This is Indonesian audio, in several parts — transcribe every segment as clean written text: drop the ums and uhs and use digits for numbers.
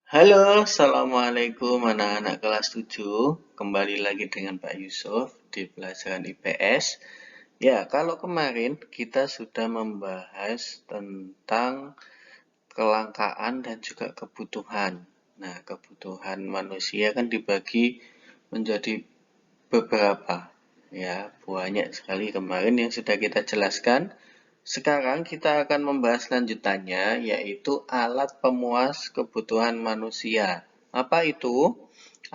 Halo, Assalamualaikum anak-anak kelas 7. Kembali lagi dengan Pak Yusuf di pelajaran IPS. Ya, kalau kemarin kita sudah membahas tentang kelangkaan dan juga kebutuhan. Nah, kebutuhan manusia kan dibagi menjadi beberapa. Ya, banyak sekali kemarin yang sudah kita jelaskan. Sekarang kita akan membahas lanjutannya, yaitu alat pemuas kebutuhan manusia. Apa itu?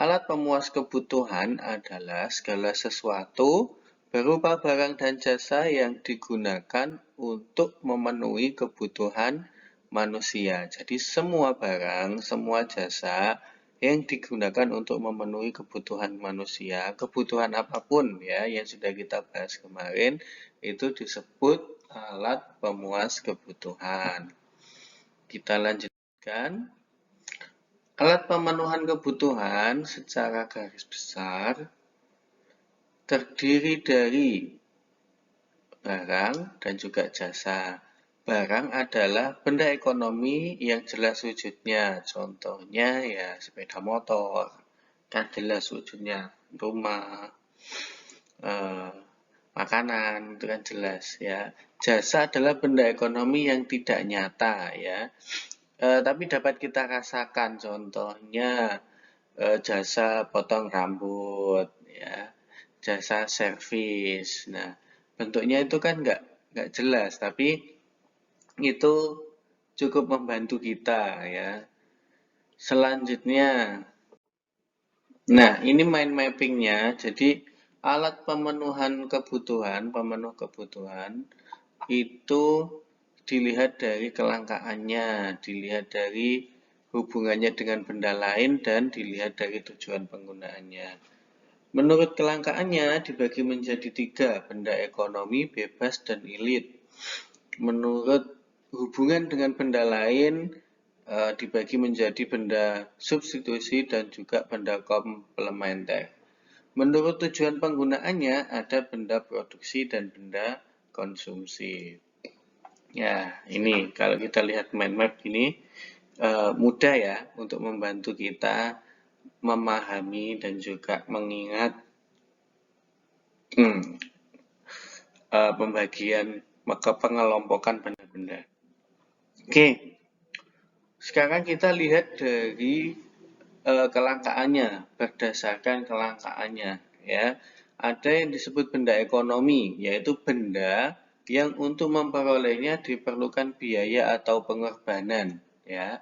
Alat pemuas kebutuhan adalah segala sesuatu berupa barang dan jasa yang digunakan untuk memenuhi kebutuhan manusia. Jadi semua barang, semua jasa yang digunakan untuk memenuhi kebutuhan manusia, kebutuhan apapun ya yang sudah kita bahas kemarin, itu disebut alat pemuas kebutuhan. Kita lanjutkan. Alat pemenuhan kebutuhan secara garis besar terdiri dari barang dan juga jasa. Barang adalah benda ekonomi yang jelas wujudnya. Contohnya ya sepeda motor, kan jelas wujudnya. Rumah, eh, makanan, itu kan jelas ya. Jasa adalah benda ekonomi yang tidak nyata ya. Tapi dapat kita rasakan, contohnya jasa potong rambut ya, jasa servis. Nah, bentuknya itu kan nggak jelas, tapi itu cukup membantu kita ya. Selanjutnya, nah ini mind mappingnya. Jadi alat pemenuh kebutuhan itu dilihat dari kelangkaannya, dilihat dari hubungannya dengan benda lain, dan dilihat dari tujuan penggunaannya. Menurut kelangkaannya dibagi menjadi 3, benda ekonomi, bebas, dan ilit. Menurut hubungan dengan benda lain dibagi menjadi benda substitusi dan juga benda komplementer. Menurut tujuan penggunaannya ada benda produksi dan benda konsumsi. Ya, ini kalau kita lihat mind map ini mudah ya untuk membantu kita memahami dan juga mengingat hmm, pembagian maka pengelompokan benda-benda. Oke, sekarang kita lihat dari kelangkaannya, berdasarkan kelangkaannya ya. Ada yang disebut benda ekonomi, yaitu benda yang untuk memperolehnya diperlukan biaya atau pengorbanan ya.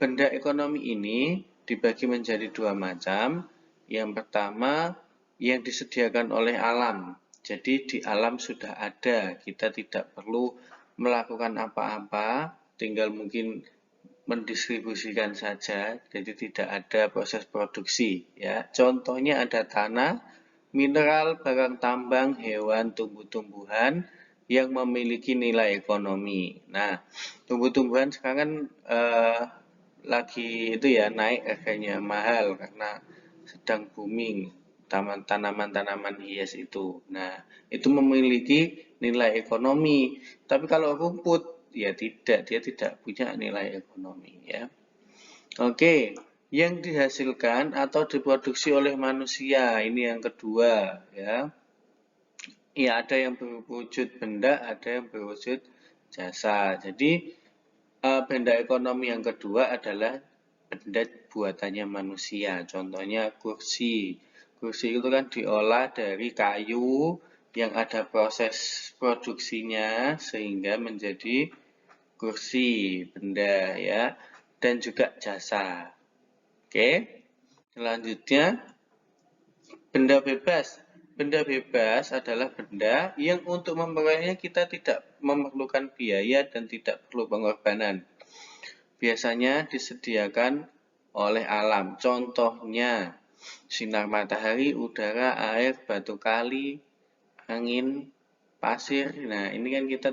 Benda ekonomi ini dibagi menjadi 2 macam. Yang pertama yang disediakan oleh alam. Jadi di alam sudah ada, kita tidak perlu melakukan apa-apa, tinggal mungkin mendistribusikan saja, jadi tidak ada proses produksi ya. Contohnya ada tanah, mineral, barang tambang, hewan, tumbuh-tumbuhan yang memiliki nilai ekonomi. Nah, tumbuh-tumbuhan sekarang kan lagi itu ya naik harganya mahal karena sedang booming tanaman-tanaman hias itu. Nah, itu memiliki nilai ekonomi. Tapi kalau rumput ya tidak, dia tidak punya nilai ekonomi ya. Oke, yang dihasilkan atau diproduksi oleh manusia ini yang kedua ya. Ya, ada yang berwujud benda, ada yang berwujud jasa. Jadi benda ekonomi yang kedua adalah benda buatannya manusia. Contohnya kursi. Kursi itu kan diolah dari kayu yang ada proses produksinya sehingga menjadi kursi, benda ya, dan juga jasa. Oke. Selanjutnya benda bebas. Benda bebas adalah benda yang untuk memperolehnya kita tidak memerlukan biaya dan tidak perlu pengorbanan. Biasanya disediakan oleh alam. Contohnya sinar matahari, udara, air, batu kali, angin, pasir. Nah, ini kan kita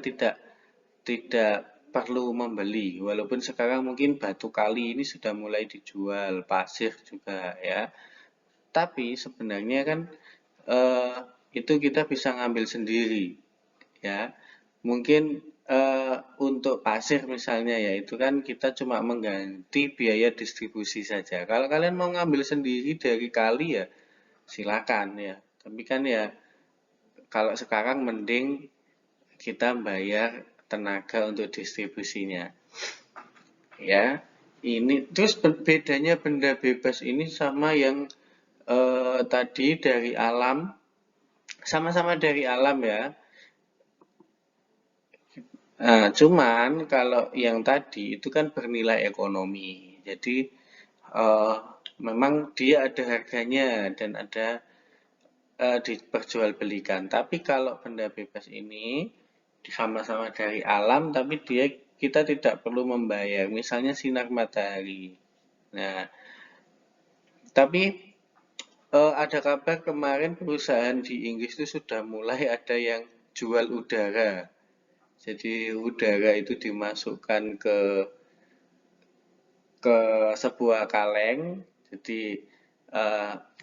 tidak perlu membeli. Walaupun sekarang mungkin batu kali ini sudah mulai dijual, pasir juga ya. Tapi sebenarnya kan itu kita bisa ngambil sendiri ya. Mungkin untuk pasir misalnya ya itu kan kita cuma mengganti biaya distribusi saja. Kalau kalian mau ngambil sendiri dari kali ya silakan ya. Tapi kan ya kalau sekarang mending kita bayar tenaga untuk distribusinya. Ya. Ini terus bedanya benda bebas ini sama yang tadi dari alam, sama-sama dari alam ya. Nah, cuman kalau yang tadi itu kan bernilai ekonomi. Jadi memang dia ada harganya dan ada diperjualbelikan. Tapi kalau benda bebas ini sama-sama dari alam, tapi dia kita tidak perlu membayar. Misalnya sinar matahari. Nah, tapi ada kabar kemarin perusahaan di Inggris itu sudah mulai ada yang jual udara. Jadi udara itu dimasukkan ke sebuah kaleng. Jadi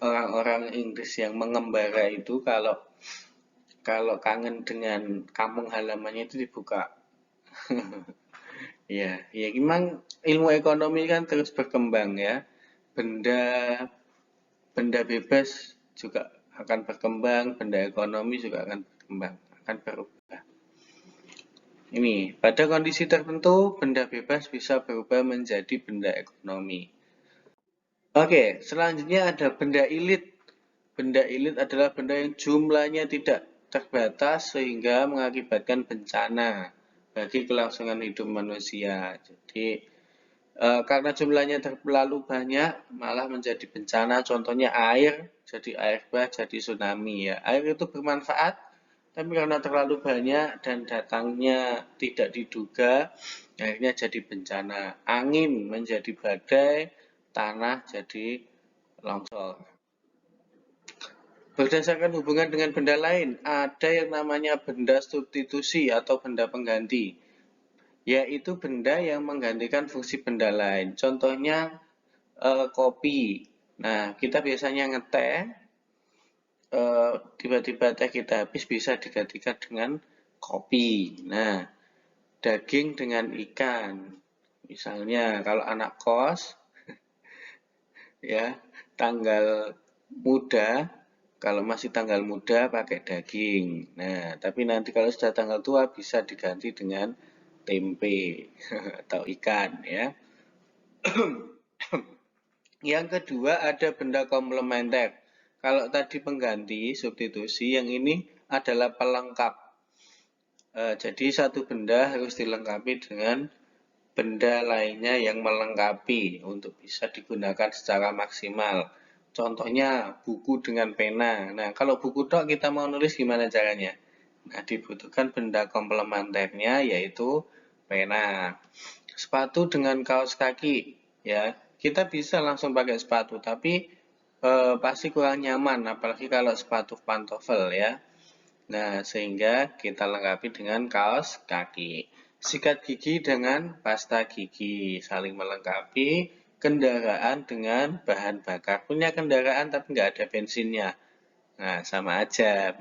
orang-orang Inggris yang mengembara itu kalau kangen dengan kampung halamannya itu dibuka. Ya, ya memang ilmu ekonomi kan terus berkembang ya. Benda bebas juga akan berkembang, benda ekonomi juga akan berkembang, akan berubah. Ini, pada kondisi tertentu, benda bebas bisa berubah menjadi benda ekonomi. Oke, selanjutnya ada benda ilit. Benda ilit adalah benda yang jumlahnya tidak terbatas sehingga mengakibatkan bencana bagi kelangsungan hidup manusia. Jadi, karena jumlahnya terlalu banyak, malah menjadi bencana. Contohnya air, jadi air bah, jadi tsunami ya. Air itu bermanfaat, tapi karena terlalu banyak dan datangnya tidak diduga, akhirnya jadi bencana. Angin menjadi badai, tanah jadi longsor. Berdasarkan hubungan dengan benda lain, ada yang namanya benda substitusi atau benda pengganti, yaitu benda yang menggantikan fungsi benda lain. Contohnya kopi. Nah, kita biasanya ngeteh, tiba-tiba teh kita habis bisa digantikan dengan kopi. Nah, daging dengan ikan. Misalnya kalau anak kos, ya tanggal muda, kalau masih tanggal muda pakai daging. Nah, tapi nanti kalau sudah tanggal tua bisa diganti dengan tempe atau ikan ya. Yang kedua ada benda komplementer. Kalau tadi pengganti, substitusi, yang ini adalah pelengkap. Jadi satu benda harus dilengkapi dengan benda lainnya yang melengkapi untuk bisa digunakan secara maksimal. Contohnya buku dengan pena. Nah, kalau buku tok kita mau nulis gimana caranya? Nah, dibutuhkan benda komplementernya yaitu pena. Sepatu dengan kaos kaki, ya. Kita bisa langsung pakai sepatu, tapi pasti kurang nyaman, apalagi kalau sepatu pantofel ya. Nah, sehingga kita lengkapi dengan kaos kaki. Sikat gigi dengan pasta gigi, saling melengkapi. Kendaraan dengan bahan bakar. Punya kendaraan tapi nggak ada bensinnya. Nah, sama aja.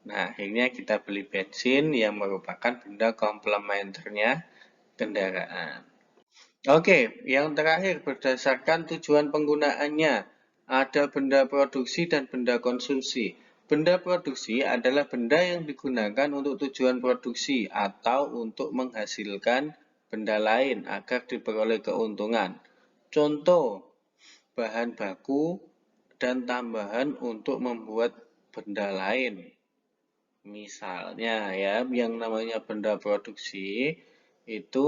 Nah, akhirnya kita beli bensin yang merupakan benda komplementernya kendaraan. Oke, yang terakhir berdasarkan tujuan penggunaannya. Ada benda produksi dan benda konsumsi. Benda produksi adalah benda yang digunakan untuk tujuan produksi atau untuk menghasilkan benda lain agar diperoleh keuntungan. Contoh, bahan baku dan tambahan untuk membuat benda lain. Misalnya ya, yang namanya benda produksi itu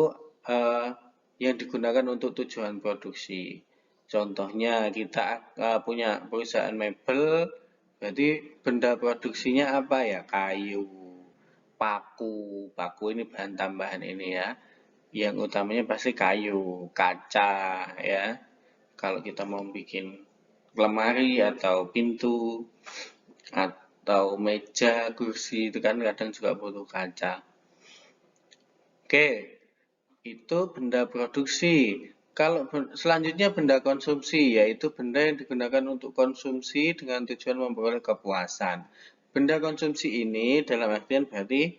yang digunakan untuk tujuan produksi. Contohnya kita punya perusahaan mebel, berarti benda produksinya apa ya? Kayu, paku ini bahan tambahan ini ya. Yang utamanya pasti kayu, kaca ya. Kalau kita mau bikin lemari atau pintu atau meja, kursi itu kan kadang juga butuh kaca. Oke, itu benda produksi. Kalau selanjutnya benda konsumsi, yaitu benda yang digunakan untuk konsumsi dengan tujuan memperoleh kepuasan. Benda konsumsi ini dalam artian berarti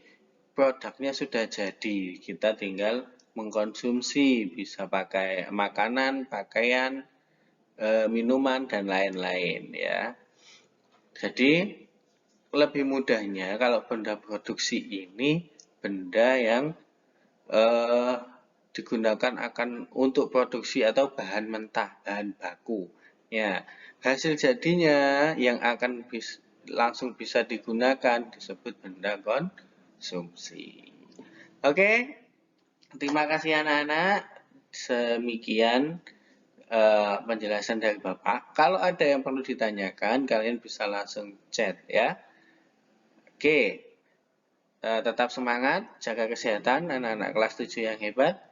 produknya sudah jadi, kita tinggal mengkonsumsi, bisa pakai makanan, pakaian, minuman, dan lain-lain ya. Jadi lebih mudahnya kalau benda produksi ini benda yang digunakan akan untuk produksi atau bahan mentah, bahan baku. Ya, hasil jadinya yang akan langsung bisa digunakan disebut benda konsumsi. Oke, terima kasih anak-anak. Demikian penjelasan dari Bapak. Kalau ada yang perlu ditanyakan, kalian bisa langsung chat ya. Oke, tetap semangat, jaga kesehatan anak-anak kelas 7 yang hebat.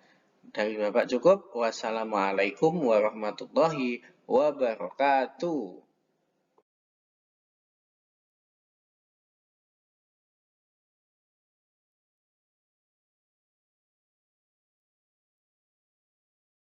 Dari Bapak cukup. Wassalamualaikum warahmatullahi wabarakatuh.